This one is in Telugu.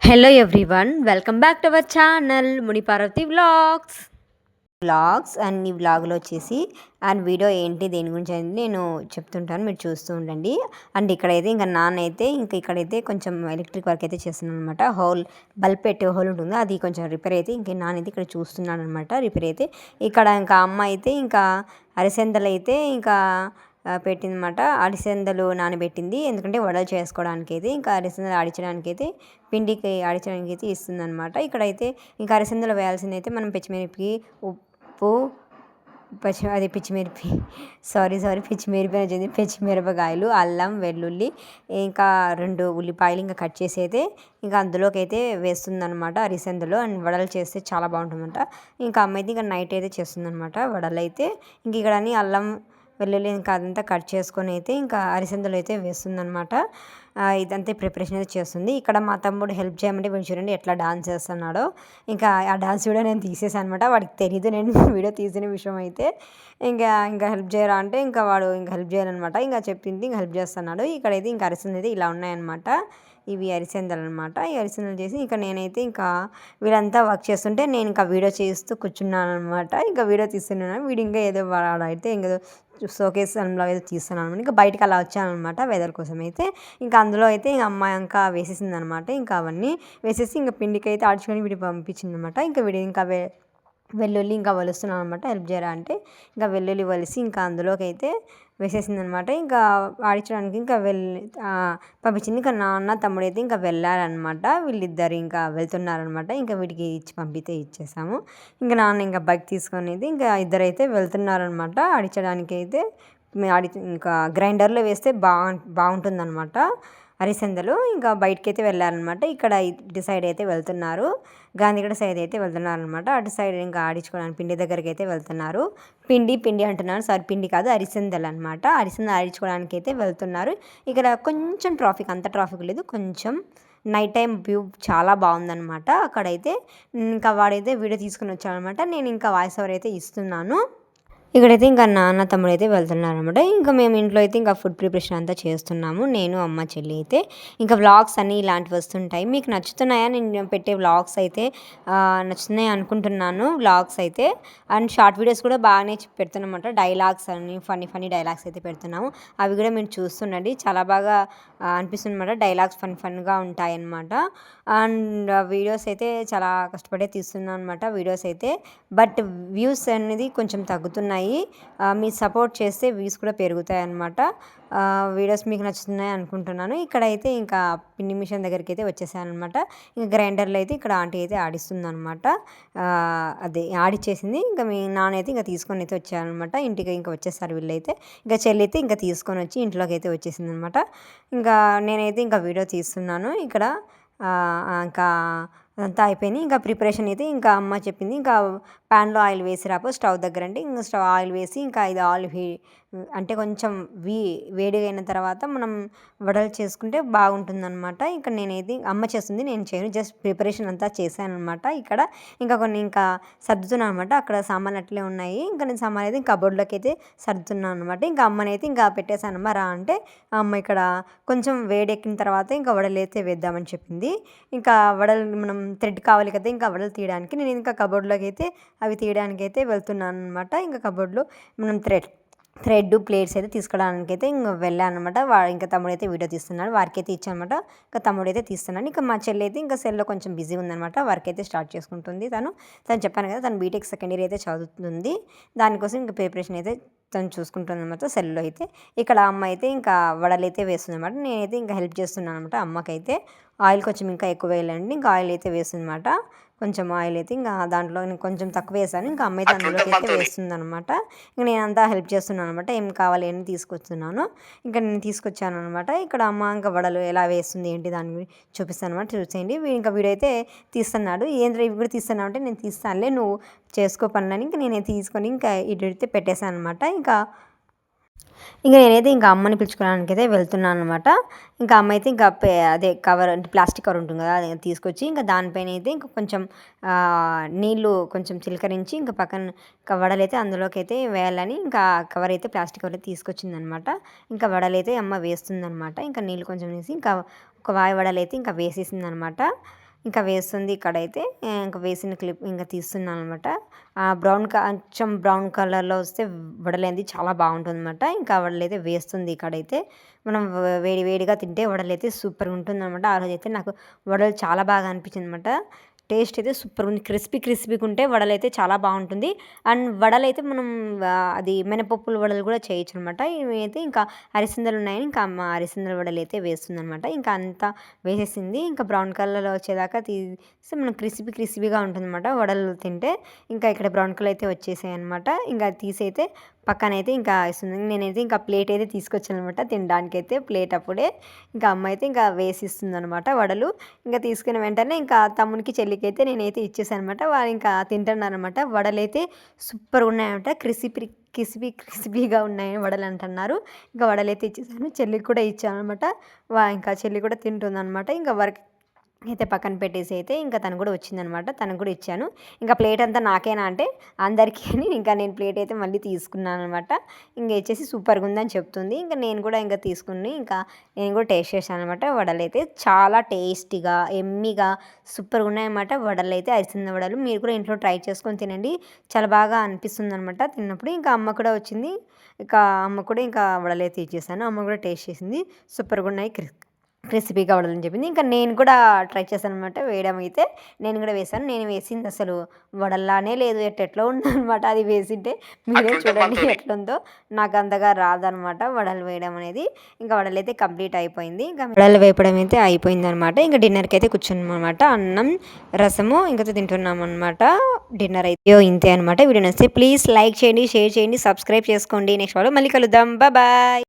Hello everyone, welcome back to our channel Muniparvathi vlogs. And ఈ వ్లాగ్లో వచ్చేసి అండ్ వీడియో ఏంటి దేని గురించి అనేది నేను చెప్తుంటాను, మీరు చూస్తూ ఉండండి. అండ్ ఇక్కడైతే ఇంకా నాన్న అయితే ఇక్కడైతే కొంచెం ఎలక్ట్రిక్ వర్క్ అయితే చేస్తున్నాను అనమాట. బల్బ్ పెట్టే హోల్ ఉంటుంది, అది కొంచెం రిపేర్ అయితే నాన్న అయితే ఇక్కడ చూస్తున్నాను అనమాట. రిపేర్ అయితే ఇక్కడ ఇంకా అమ్మ అయితే ఇంకా అరిసెందలు అయితే ఇంకా పెట్టిందన్నమాట. అరిసెందలు నానబెట్టింది, ఎందుకంటే వడలు చేసుకోవడానికి అయితే ఇంకా అరిసెందలు ఆడించడానికి అయితే పిండికి ఆడించడానికి అయితే ఇస్తుందన్నమాట. ఇక్కడైతే ఇంకా అరిసెందలు వేయాల్సింది అయితే మనం పచ్చిమిరపకి ఉప్పు పచ్చిమిరపకాయలు, అల్లం, వెల్లుల్లి, ఇంకా 2 ఉల్లిపాయలు ఇంకా కట్ చేసి అయితే ఇంకా అందులోకి అయితే వేస్తుందన్నమాట అరిసెందలు. అండ్ వడలు చేస్తే చాలా బాగుంటుందన్నమాట. ఇంకా అమ్మ అయితే ఇంకా నైట్ అయితే చేస్తుందన్నమాట వడలు అయితే. ఇంక ఇక్కడ అల్లం, వెల్లుల్లి ఇంకా అదంతా కట్ చేసుకొని అయితే ఇంకా అరిసెందలు అయితే వేస్తుందన్నమాట. ఇదంతా ప్రిపరేషన్ అయితే చేస్తుంది. ఇక్కడ మా తమ్ముడు హెల్ప్ చేయమంటే వీడు చూడండి ఎట్లా డాన్స్ చేస్తున్నాడో. ఇంకా ఆ డాన్స్ వీడియో నేను తీసేసాను అనమాట. వాడికి తెలియదు నేను వీడియో తీసిన విషయం అయితే. ఇంకా హెల్ప్ చేయరా అంటే ఇంకా వాడు ఇంకా హెల్ప్ చేయాలన్నమాట. ఇంకా చెప్పింది ఇంకా హెల్ప్ చేస్తున్నాడు. ఇక్కడైతే ఇంకా అరిసెందలు అయితే ఇలా ఉన్నాయన్నమాట. ఇవి అరిసెందలు అనమాట. ఈ అరిసెందలు చేసి ఇంకా నేనైతే ఇంకా వీళ్ళంతా వర్క్ చేస్తుంటే నేను ఇంకా వీడియో చేస్తూ కూర్చున్నాను అనమాట. ఇంకా వీడియో తీస్తున్నాను. వీడు ఇంకా ఏదో వాడైతే ఇంకా షోకేస్ అందులో ఏదో తీస్తున్నాను అనమాట. ఇంకా బయటకు అలా వచ్చాను అనమాట వెదర్ కోసం అయితే. ఇంకా అందులో అయితే ఇంకా అమ్మాయి ఇంకా వేసేసింది అనమాట. ఇంకా అవన్నీ వేసేసి ఇంకా పిండికి అయితే ఆడుచుకొని వీడికి పంపించింది అనమాట. ఇంకా వీడి ఇంకా వెల్లుల్లి ఇంకా వలుస్తున్నాను అనమాట. హెల్ప్ చేయరా అంటే ఇంకా వెల్లుల్లి వలిసి ఇంకా అందులోకి అయితే వేసేసింది అనమాట. ఇంకా ఆడించడానికి ఇంకా పంపించింది. ఇంకా నాన్న తమ్ముడు అయితే ఇంకా వెళ్ళారనమాట. వీళ్ళిద్దరు ఇంకా వెళ్తున్నారనమాట. ఇంకా వీడికి ఇచ్చి పంపితే ఇచ్చేసాము. ఇంకా నాన్న ఇంకా బైక్ తీసుకొని అయితే ఇంకా ఇద్దరైతే వెళ్తున్నారనమాట ఆడించడానికి అయితే. ఇంకా గ్రైండర్లో వేస్తే బాగుంటుందన్నమాట అరిసెందలు. ఇంకా బయటకైతే వెళ్ళారనమాట. ఇక్కడ ఇటు సైడ్ అయితే వెళ్తున్నారు, గాంధీగడ సైడ్ అయితే వెళ్తున్నారు అనమాట. అటు సైడ్ ఇంకా ఆడించుకోవడానికి పిండి దగ్గరికి అయితే వెళ్తున్నారు. పిండి అంటున్నారు, సారీ పిండి కాదు అరిసెందలు అనమాట. అరిసెందలు ఆడించుకోవడానికి అయితే వెళ్తున్నారు. ఇక్కడ కొంచెం ట్రాఫిక్, అంత ట్రాఫిక్ లేదు, కొంచెం నైట్ టైం వ్యూ చాలా బాగుందనమాట. అక్కడైతే ఇంకా వాడైతే వీడియో తీసుకుని వచ్చాడనమాట. నేను ఇంకా వాయిస్ ఓవర్ అయితే ఇస్తున్నాను. ఇక్కడైతే ఇంకా నాన్న తమ్ముడు అయితే వెళ్తున్నారనమాట. ఇంకా మేము ఇంట్లో అయితే ఇంకా ఫుడ్ ప్రిపరేషన్ అంతా చేస్తున్నాము, నేను అమ్మ చెల్లి అయితే. ఇంకా వ్లాగ్స్ అన్నీ ఇలాంటివి వస్తుంటాయి. మీకు నచ్చుతున్నాయా నేను పెట్టే వ్లాగ్స్ అయితే? నచ్చుతున్నాయి అనుకుంటున్నాను వ్లాగ్స్ అయితే. అండ్ షార్ట్ వీడియోస్ కూడా బాగానే పెడుతున్నామన్నమాట. డైలాగ్స్ అని ఫన్నీ డైలాగ్స్ అయితే పెడుతున్నాము. అవి కూడా మీరు చూస్తుండండి, చాలా బాగా అనిపిస్తుంది అనమాట. డైలాగ్స్ ఫన్గా ఉంటాయన్నమాట. అండ్ వీడియోస్ అయితే చాలా కష్టపడే తీస్తున్నాను అనమాట వీడియోస్ అయితే. బట్ వ్యూస్ అనేది కొంచెం తగ్గుతున్నాయి. మీరు సపోర్ట్ చేస్తే వ్యూస్ కూడా పెరుగుతాయి అన్నమాట. వీడియోస్ మీకు నచ్చుతున్నాయి అనుకుంటున్నాను. ఇక్కడైతే ఇంకా పిండి మిషన్ దగ్గరికి అయితే వచ్చేసాను అనమాట. ఇంకా గ్రైండర్లో అయితే ఇక్కడ ఆంటీ అయితే ఆడిస్తుంది అనమాట. అదే ఆడిచ్చేసింది. ఇంకా మీ నాన్న అయితే ఇంకా తీసుకొని అయితే వచ్చారనమాట. ఇంటికి ఇంకా వచ్చేసారు వీళ్ళైతే. ఇంకా చెల్లి అయితే ఇంకా తీసుకొని వచ్చి ఇంట్లోకి అయితే వచ్చేసింది అనమాట. ఇంకా నేనైతే ఇంకా వీడియో తీస్తున్నాను ఇక్కడ. ఇంకా అదంతా అయిపోయింది. ఇంకా ప్రిపరేషన్ అయితే ఇంకా అమ్మ చెప్పింది, ఇంకా ప్యాన్లో ఆయిల్ వేసి రాపో స్టవ్ దగ్గర అంటే ఇంకా స్టవ్ ఆయిల్ వేసి ఇంకా ఇది ఆయిల్ అంటే కొంచెం వేడిగా అయిన తర్వాత మనం వడలు చేసుకుంటే బాగుంటుందన్నమాట. ఇంకా నేనైతే అమ్మ చేస్తుంది, నేను చేయను, జస్ట్ ప్రిపరేషన్ అంతా చేశాను అనమాట. ఇక్కడ ఇంకా కొన్ని ఇంకా సర్దుతున్నాను అనమాట. అక్కడ సామాన్లు అట్లే ఉన్నాయి. ఇంకా నేను సామాన్లు అయితే కబోర్డ్లోకి అయితే సర్దుతున్నాను అనమాట. ఇంకా అమ్మనైతే ఇంకా పెట్టేశాను. అమ్మ రా అంటే అమ్మ ఇక్కడ కొంచెం వేడెక్కిన తర్వాత ఇంకా వడలు అయితే వేద్దామని చెప్పింది. ఇంకా వడలు మనం థ్రెడ్ కావాలి కదా ఇంకా వడలు తీయడానికి, నేను ఇంకా కబోర్డ్లోకి అయితే అవి తీయడానికి అయితే వెళ్తున్నాను అనమాట. ఇంకా కబోర్డ్లో మనం థ్రెడ్ ప్లేట్స్ అయితే తీసుకోవడానికి అయితే ఇంకా వెళ్ళాను అనమాట. ఇంకా తమ్ముడు అయితే వీడియో తీస్తున్నాడు, వారికి అయితే ఇచ్చానమాట. ఇంకా తమ్ముడు అయితే తీస్తున్నాడు. ఇంకా మా చెల్లి అయితే ఇంకా సెల్లో కొంచెం బిజీ ఉందనమాట. వర్క్ అయితే స్టార్ట్ చేసుకుంటుంది. తను చెప్పాను కదా, తను బీటెక్ సెకండ్ ఇయర్ అయితే చదువుతుంది. దానికోసం ఇంకా ప్రిపరేషన్ అయితే తను చూసుకుంటుంది అనమాట సెల్లో అయితే. ఇక్కడ అమ్మ అయితే ఇంకా వడలు అయితే వేస్తుంది అనమాట. నేనైతే ఇంకా హెల్ప్ చేస్తున్నాను అనమాట అమ్మకైతే. ఆయిల్ కొంచెం ఇంకా ఎక్కువ వేయాలండి. ఇంకా ఆయిల్ అయితే వేస్తుంది అనమాట. కొంచెం ఆయిల్ అయితే ఇంకా దాంట్లో నేను కొంచెం తక్కువ వేసాను. ఇంకా అమ్మ అయితే అందులోకి అయితే వేస్తుంది అనమాట. ఇంకా నేనంతా హెల్ప్ చేస్తున్నాను అనమాట. ఏం కావాలి అని తీసుకొస్తున్నాను. ఇంకా నేను తీసుకొచ్చాను అనమాట. ఇక్కడ అమ్మ ఇంకా వడలు ఎలా వేస్తుంది ఏంటి దాని గురించి చూపిస్తాను అనమాట. చూసేయండి. ఇంకా వీడైతే తీస్తున్నాడు. ఏంద్ర ఇవి కూడా తీస్తున్నావు అంటే నేను తీస్తానులే, నువ్వు చేసుకో పనులని ఇంకా నేనే తీసుకొని ఇంకా ఇటు పెట్టేశాను అనమాట. ఇంకా నేనైతే ఇంకా అమ్మని పిలుచుకోవడానికి అయితే వెళ్తున్నాను అనమాట. ఇంకా అమ్మ అయితే ఇంకా అదే కవర్ అంటే ప్లాస్టిక్ కవర్ ఉంటుంది కదా, అది తీసుకొచ్చి ఇంకా దానిపైన అయితే ఇంకా కొంచెం నీళ్ళు కొంచెం చిలకరించి ఇంకా పక్కన వడలైతే అందులోకి అయితే వేయాలని ఇంకా కవర్ అయితే ప్లాస్టిక్ కవర్ అయితే తీసుకొచ్చిందనమాట. ఇంకా వడలైతే అమ్మ వేస్తుందనమాట. ఇంకా నీళ్ళు కొంచెం వేసి ఇంకా ఒక వాయి వడలైతే ఇంకా వేసేసిందనమాట. ఇంకా వేస్తుంది ఇక్కడైతే. ఇంకా వేసిన క్లిప్ ఇంకా తీస్తున్నాను అనమాట. కొంచెం బ్రౌన్ కలర్‌లో వస్తే వడలనేది చాలా బాగుంటుందన్నమాట. ఇంకా వడలైతే వేస్తుంది ఇక్కడైతే. మనం వేడి వేడిగా తింటే వడలైతే సూపర్‌గా ఉంటుందన్నమాట. ఆ రోజైతే నాకు వడలు చాలా బాగా అనిపించిందన్నమాట. టేస్ట్ అయితే సూపర్‌గా ఉంది. క్రిస్పీగా ఉంటే వడలైతే చాలా బాగుంటుంది. అండ్ వడలైతే మనం అది మినపప్పుల వడలు కూడా చేయొచ్చనమాట. ఇవైతే ఇంకా అరిసెందలు ఉన్నాయని ఇంకా అమ్మ అరిసెందల వడలైతే వేస్తుందనమాట. ఇంకా అంతా వేసేసింది. ఇంకా బ్రౌన్ కలర్‌లో వచ్చేదాకా తీస్తే మనం క్రిస్పీగా ఉంటుందన్నమాట వడలు తింటే. ఇంకా ఇక్కడ బ్రౌన్ కలర్ అయితే వచ్చేసాయన్నమాట. ఇంకా తీసైతే పక్కనైతే ఇంకా ఇస్తుంది. నేనైతే ఇంకా ప్లేట్ అయితే తీసుకొచ్చాననమాట తినడానికైతే. ప్లేట్ అప్పుడే ఇంకా అమ్మ అయితే ఇంకా వేసిస్తుందనమాట వడలు. ఇంకా తీసుకున్న వెంటనే ఇంకా తమ్మునికి, చెల్లికైతే నేనైతే ఇచ్చేసాననమాట. వాళ్ళు ఇంకా తింటున్నారనమాట. వడలైతే సూపర్‌గా ఉన్నాయన్నమాట. క్రిస్పీగా ఉన్నాయి వడలు అంటున్నారు. ఇంకా వడలైతే ఇచ్చేసాను. చెల్లికి కూడా ఇచ్చాననమాట. ఇంకా చెల్లి కూడా తింటుందనమాట. ఇంకా వర్క్ అయితే పక్కన పెట్టేసి అయితే ఇంకా తను కూడా వచ్చిందనమాట. తనకు కూడా ఇచ్చాను. ఇంకా ప్లేట్ అంతా నాకేనా అంటే అందరికీ అని ఇంకా నేను ప్లేట్ అయితే మళ్ళీ తీసుకున్నాననమాట. ఇంక ఇచ్చేసి సూపర్‌గా ఉందని చెప్తుంది. ఇంకా నేను కూడా ఇంకా తీసుకుని ఇంకా నేను కూడా టేస్ట్ చేశాననమాట. వడలైతే చాలా టేస్టీగా, యమ్మీగా సూపర్‌గా ఉన్నాయన్నమాట వడలైతే. అరిసెల వడలు మీరు కూడా ఇంట్లో ట్రై చేసుకొని తినండి. చాలా బాగా అనిపిస్తుందనమాట తిన్నప్పుడు. ఇంకా అమ్మ కూడా వచ్చింది. ఇంకా అమ్మ కూడా ఇంకా వడలైతే ఇచ్చేసాను. అమ్మ కూడా టేస్ట్ చేసింది. సూపర్‌గా ఉన్నాయి. క్రిస్పీగా వడలని చెప్పింది. ఇంకా నేను కూడా ట్రై చేశాననమాట వేయడం అయితే. నేను కూడా వేశాను. నేను వేసింది అసలు వడల్లానే లేదు. ఎట్టెట్లో ఉందనమాట అది వేసింటే. మీరే చూడండి ఎట్లుందో. నాకు అంతగా రాదనమాట వడలు వేయడం అనేది. ఇంకా వడలైతే కంప్లీట్ అయిపోయింది. ఇంకా వడలు వేపడం అయితే అయిపోయిందనమాట. ఇంకా డిన్నర్‌కి అయితే కూర్చున్నామనమాట. అన్నం, రసము ఇంకా తింటున్నామనమాట. డిన్నర్ అయితే ఇంతే అనమాట. వీడియో నచ్చితే ప్లీజ్ లైక్ చేయండి, షేర్ చేయండి, సబ్స్క్రైబ్ చేసుకోండి. నెక్స్ట్ వీడియోలో మళ్ళీ కలుద్దాం. బాయ్.